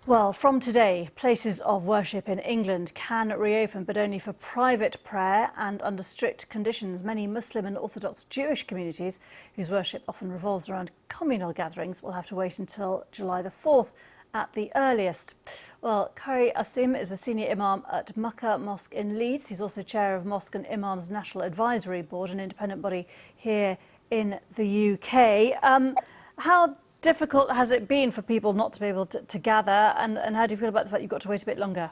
Well, from today, places of worship in England can reopen, but only for private prayer and under strict conditions. Many Muslim and Orthodox Jewish communities, whose worship often revolves around communal gatherings, will have to wait until July the 4th at the earliest. Well, Qari Asim is a senior imam at Makkah Mosque in Leeds. He's also chair of Mosque and Imams National Advisory Board, an independent body here in the UK. How difficult has it been for people not to be able to gather, and how do you feel about the fact you've got to wait a bit longer?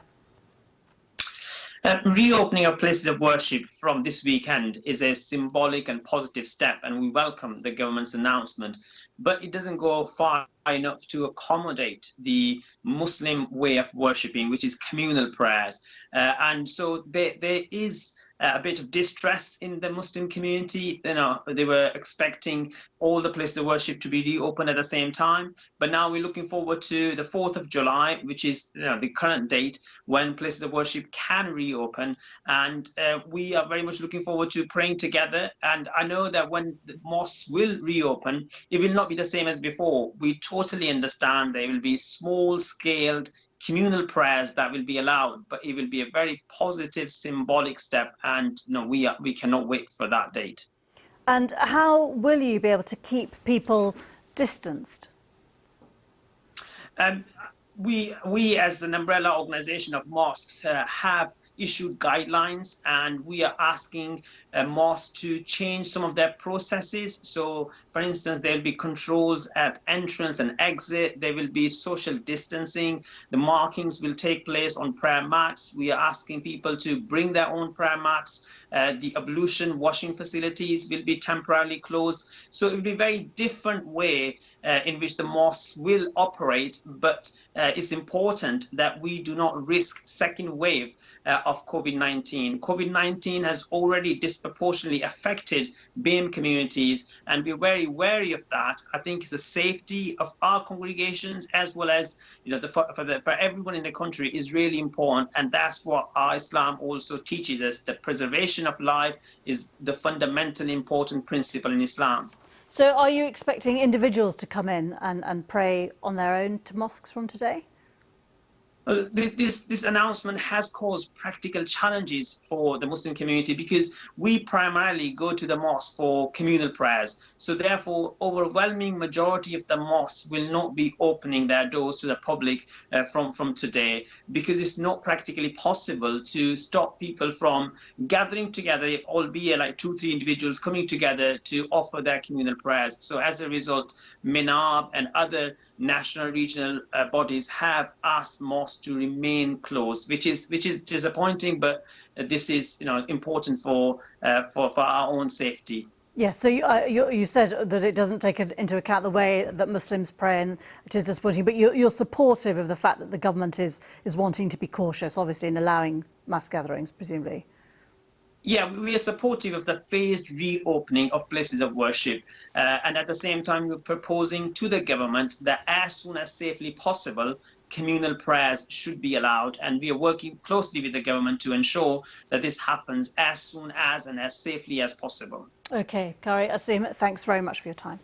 Reopening of places of worship from this weekend is a symbolic and positive step, and we welcome the government's announcement. But it doesn't go far enough to accommodate the Muslim way of worshipping, which is communal prayers. And so there is a bit of distress in the Muslim community. You know, they were expecting all the places of worship to be reopened at the same time. But now we're looking forward to the 4th of July, which is the current date when places of worship can reopen. And we are very much looking forward to praying together. And I know that when the mosques will reopen, it will not be the same as before. We totally understand there will be small-scaled communal prayers that will be allowed, but it will be a very positive, symbolic step, and we cannot wait for that date. And how will you be able to keep people distanced? We as an umbrella organization of mosques have issued guidelines, and we are asking mosques to change some of their processes. So, for instance, there will be controls at entrance and exit. There will be social distancing. The markings will take place on prayer mats. We are asking people to bring their own prayer mats. The ablution washing facilities will be temporarily closed. So it will be a very different way in which the mosques will operate, but it's important that we do not risk second wave of COVID-19. COVID-19 has already disproportionately affected BAME communities, and we're very wary of that. I think the safety of our congregations, as well as for everyone in the country, is really important, and that's what our Islam also teaches us. The preservation of life is the fundamentally important principle in Islam. So are you expecting individuals to come in and pray on their own to mosques from today? This announcement has caused practical challenges for the Muslim community, because we primarily go to the mosque for communal prayers. So therefore, overwhelming majority of the mosques will not be opening their doors to the public from today, because it's not practically possible to stop people from gathering together, albeit like 2-3 individuals coming together to offer their communal prayers. So as a result, MENAB and other national regional bodies have asked mosques to remain closed, which is disappointing, but this is important for our own safety. Yes, so you said that it doesn't take into account the way that Muslims pray, and it is disappointing, but you're supportive of the fact that the government is wanting to be cautious, obviously, in allowing mass gatherings, presumably. Yeah, we are supportive of the phased reopening of places of worship. And at the same time, we're proposing to the government that as soon as safely possible, communal prayers should be allowed. And we are working closely with the government to ensure that this happens as soon as and as safely as possible. OK, Qari Asim, thanks very much for your time.